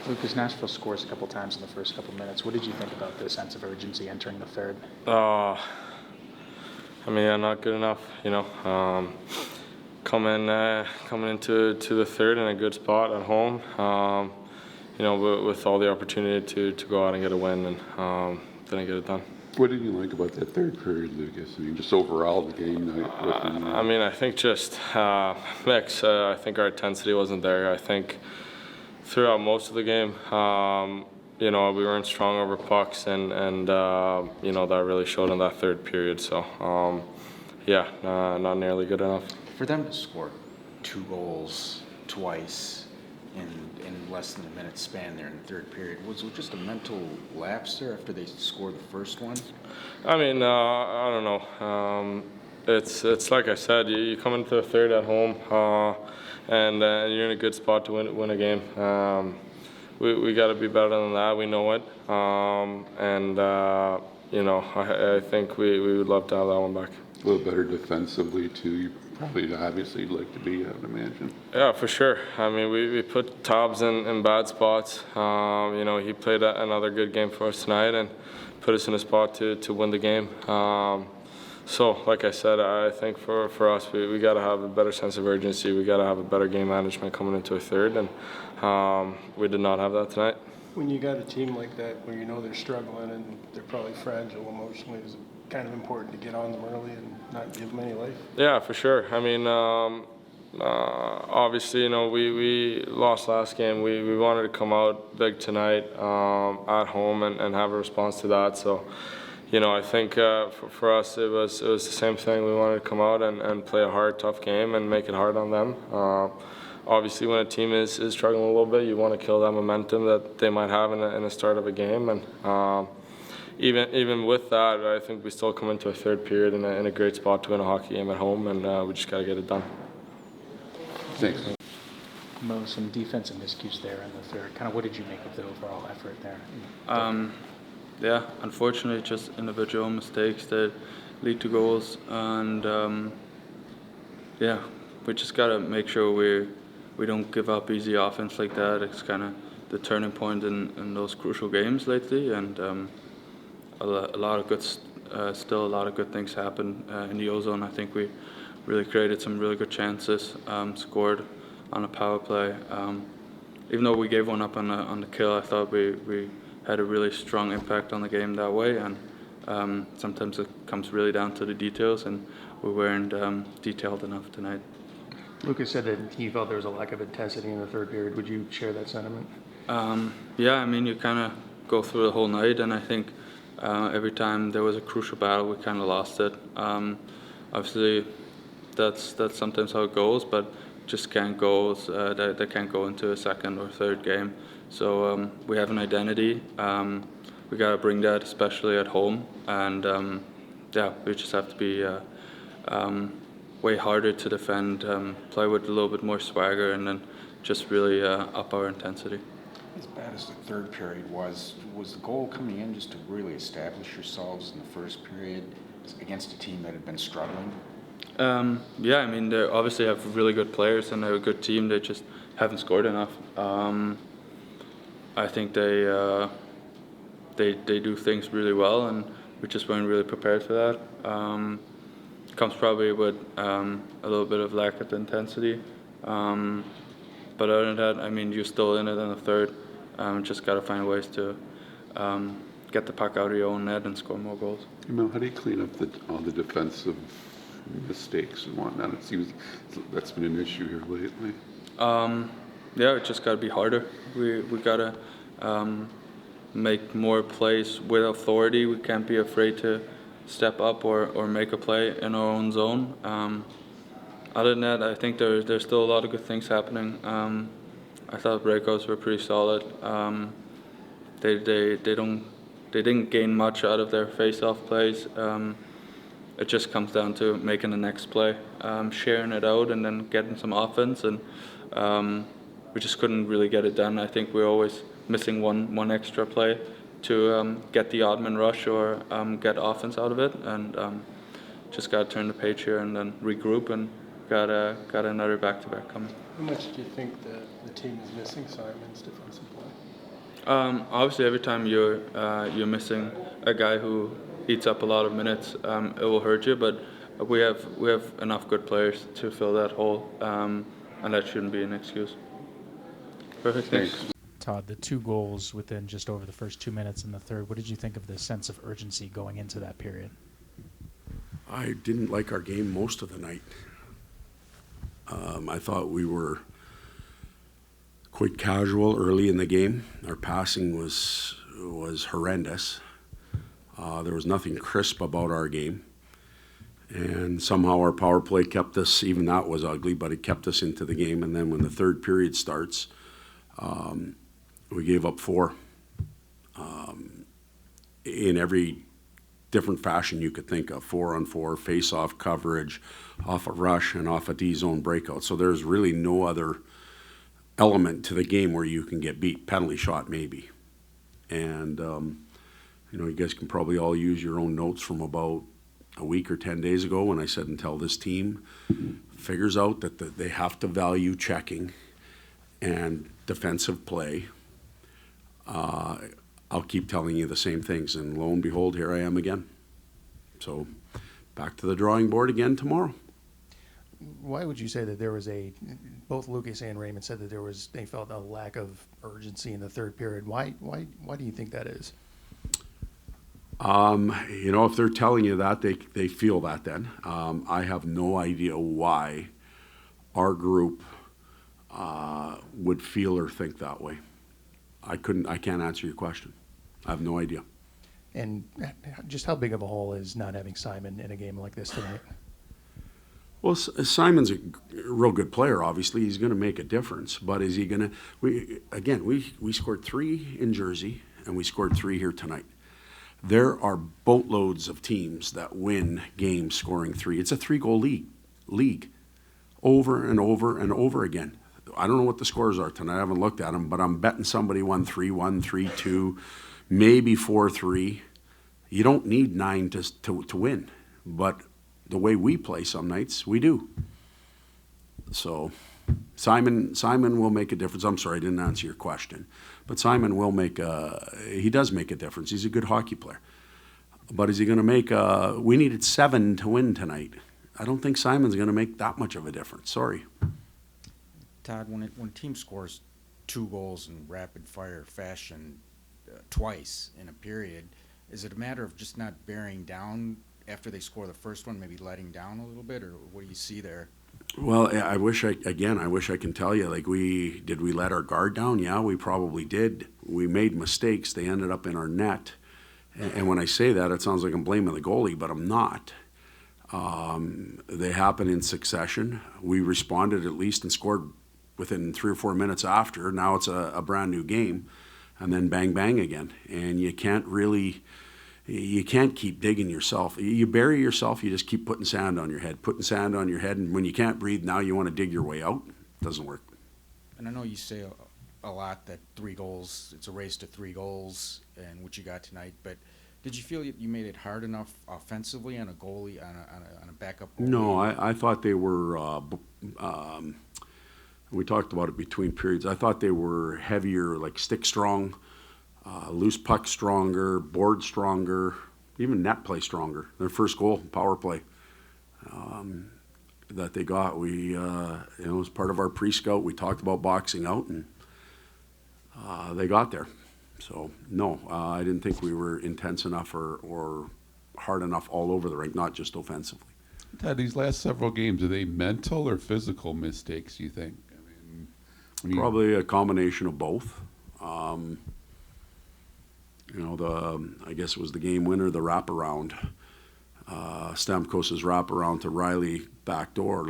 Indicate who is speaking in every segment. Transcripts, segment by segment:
Speaker 1: Lucas, Nashville scores a couple times in the first couple minutes. What did you think about the sense of urgency entering the third?
Speaker 2: Not good enough. Coming into the third in a good spot at home. With all the opportunity to go out and get a win, and didn't get it done.
Speaker 3: What did you like about that third period, Lucas? Just overall the game.
Speaker 2: I think just mix. I think our intensity wasn't there. I think throughout most of the game, we weren't strong over pucks, and that really showed in that third period. So, not nearly good enough.
Speaker 4: For them to score 2 goals twice in less than a minute span there in the third period, was it just a mental lapse there after they scored the first one?
Speaker 2: I don't know. It's like I said, you come into the third at home, and you're in a good spot to win a game. We got to be better than that. We know it, I think we would love to have that one back.
Speaker 3: A little better defensively too. You probably obviously like to be, I would imagine.
Speaker 2: Yeah, for sure. We put Tobbs in bad spots. He played another good game for us tonight and put us in a spot to win the game. So, like I said, I think for us, we got to have a better sense of urgency. We got to have a better game management coming into a third, and we did not have that tonight.
Speaker 5: When you got a team like that, where you know they're struggling and they're probably fragile emotionally, is it kind of important to get on them early and not give them any life?
Speaker 2: Yeah, for sure. Obviously, we lost last game. We wanted to come out big tonight at home and have a response to that. So, I think for us it was the same thing. We wanted to come out and play a hard, tough game and make it hard on them. Obviously, when a team is struggling a little bit, you want to kill that momentum that they might have in the start of a game. And even with that, I think we still come into a third period in a great spot to win a hockey game at home, and we just got to get it done.
Speaker 3: Thanks.
Speaker 1: Mo, some defensive miscues there in the third. Kind of what did you make of the overall effort there?
Speaker 6: Unfortunately, just individual mistakes that lead to goals, and we just got to make sure we don't give up easy offense like that. It's kind of the turning point in those crucial games lately, and a lot of good things happen in the O-zone. I think we really created some really good chances, scored on a power play. Even though we gave one up on the kill, I thought we had a really strong impact on the game that way, and sometimes it comes really down to the details, and we weren't detailed enough tonight.
Speaker 5: Lucas said that he felt there was a lack of intensity in the third period. Would you share that sentiment?
Speaker 6: You kind of go through the whole night, and I think every time there was a crucial battle, we kind of lost it. Obviously, that's sometimes how it goes, but just can't go. They can't go into a second or third game. So we have an identity. We got to bring that, especially at home, and we just have to be way harder to defend, play with a little bit more swagger, and then just really up our intensity.
Speaker 4: As bad as the third period was the goal coming in just to really establish yourselves in the first period against a team that had been struggling?
Speaker 6: They obviously have really good players and they're a good team. They just haven't scored enough. I think they do things really well, and we just weren't really prepared for that. Comes probably with a little bit of lack of intensity. But other than that, you're still in it in the third. Just got to find ways to get the puck out of your own net and score more goals.
Speaker 3: How do you clean up all the defensive mistakes and whatnot? It seems that's been an issue here lately.
Speaker 6: It just got to be harder. We got to make more plays with authority. We can't be afraid to step up or make a play in our own zone. Other than that, I think there's still a lot of good things happening. I thought breakouts were pretty solid. They didn't gain much out of their face-off plays. It just comes down to making the next play, sharing it out, and then getting some offense. And we just couldn't really get it done. I think we're always missing one extra play to get the odd man rush or get offense out of it. And just got to turn the page here and then regroup, and got another back-to-back coming.
Speaker 5: How much do you think the team is missing Simon's defensive play?
Speaker 6: Obviously, every time you're missing a guy who eats up a lot of minutes, it will hurt you. But we have enough good players to fill that hole, and that shouldn't be an excuse. Perfect. Thanks.
Speaker 1: Todd, the 2 goals within just over the first 2 minutes in the third, what did you think of the sense of urgency going into that period?
Speaker 7: I didn't like our game most of the night. I thought we were quite casual early in the game. Our passing was horrendous. There was nothing crisp about our game. And somehow our power play kept us, even that was ugly, but it kept us into the game. And then when the third period starts, we gave up 4 in every different fashion you could think of. 4-on-4, face-off coverage, off a rush, and off a D-zone breakout. So there's really no other element to the game where you can get beat. Penalty shot, maybe. And, you guys can probably all use your own notes from about a week or 10 days ago when I said until this team figures out that they have to value checking and defensive play, I'll keep telling you the same things, and lo and behold, here I am again. So back to the drawing board again tomorrow.
Speaker 8: Why would you say that there was both Lucas and Raymond said that they felt a lack of urgency in the third period. Why do you think that is?
Speaker 7: If they're telling you that, they feel that then. I have no idea why our group would feel or think that way. I can't answer your question. I have no idea.
Speaker 8: And just how big of a hole is not having Simon in a game like this tonight?
Speaker 7: Well, Simon's a real good player, obviously. He's going to make a difference. But is he going to... We scored 3 in Jersey, and we scored 3 here tonight. There are boatloads of teams that win games scoring 3. It's a 3-goal league. Over and over and over again. I don't know what the scores are tonight. I haven't looked at them, but I'm betting somebody won 3-1, 3-2, maybe 4-3. You don't need 9 to win, but the way we play some nights, we do. So Simon will make a difference. I'm sorry, I didn't answer your question, but Simon will he does make a difference. He's a good hockey player. But is he going to make we needed 7 to win tonight. I don't think Simon's going to make that much of a difference. Sorry.
Speaker 4: Todd, when a team scores 2 goals in rapid-fire fashion twice in a period, is it a matter of just not bearing down after they score the first one, maybe letting down a little bit, or what do you see there?
Speaker 7: Well, I wish I can tell you, did we let our guard down? Yeah, we probably did. We made mistakes. They ended up in our net. And when I say that, it sounds like I'm blaming the goalie, but I'm not. They happen in succession. We responded at least and scored within 3 or 4 minutes after. Now it's a brand new game, and then bang, bang again. And you can't keep digging yourself. You bury yourself, you just keep putting sand on your head, and when you can't breathe, now you want to dig your way out. It doesn't work.
Speaker 4: And I know you say a lot that 3 goals, it's a race to 3 goals, and what you got tonight, but did you feel you made it hard enough offensively on a goalie, on a backup goalie?
Speaker 7: No, I thought they were, we talked about it between periods, I thought they were heavier, like stick strong, loose puck stronger, board stronger, even net play stronger. Their first goal, power play, that they got, it was part of our pre-scout. We talked about boxing out, and they got there. So, no, I didn't think we were intense enough or hard enough all over the rink, not just offensively.
Speaker 3: Todd, these last several games, are they mental or physical mistakes, you think?
Speaker 7: Probably a combination of both. I guess it was the game winner, the wraparound, Stamkos's wraparound to Riley backdoor.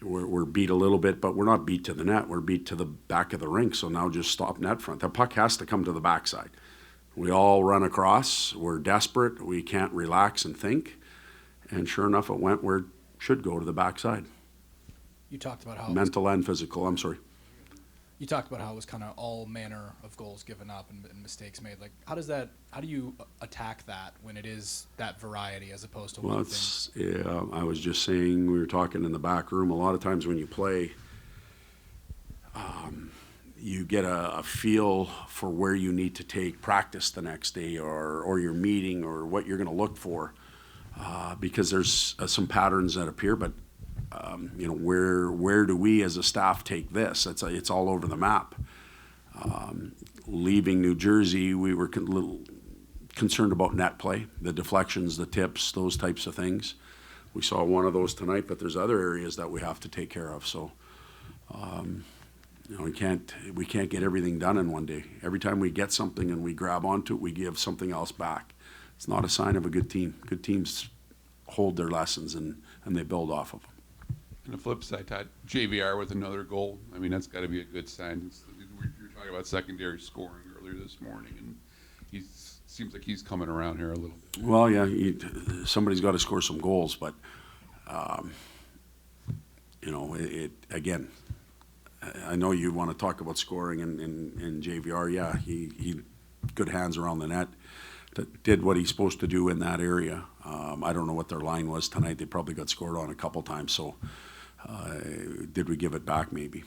Speaker 7: We're beat a little bit, but we're not beat to the net. We're beat to the back of the rink. So now just stop net front. The puck has to come to the backside. We all run across. We're desperate. We can't relax and think. And sure enough, it went where it should go, to the backside.
Speaker 9: You talked about how
Speaker 7: Mental and physical. I'm sorry.
Speaker 9: You talked about how it was kind of all manner of goals given up and mistakes made. How do you attack that when it is that variety as opposed to one thing?
Speaker 7: Yeah, I was just saying, we were talking in the back room, a lot of times when you play, you get a feel for where you need to take practice the next day or your meeting or what you're going to look for, because there's some patterns that appear, but you know, where do we as a staff take this? It's all over the map. Leaving New Jersey, we were a little concerned about net play, the deflections, the tips, those types of things. We saw one of those tonight, but there's other areas that we have to take care of. So, you know, we can't get everything done in one day. Every time we get something and we grab onto it, we give something else back. It's not a sign of a good team. Good teams hold their lessons and they build off of them.
Speaker 3: On the flip side, Todd, JVR with another goal. I mean, that's got to be a good sign. You're talking about secondary scoring earlier this morning, and he seems like he's coming around here a little bit.
Speaker 7: Well, yeah, somebody's got to score some goals, but you know, again, I know you want to talk about scoring in JVR. Yeah, he good hands around the net. Did what he's supposed to do in that area. I don't know what their line was tonight. They probably got scored on a couple times. So, did we give it back? Maybe.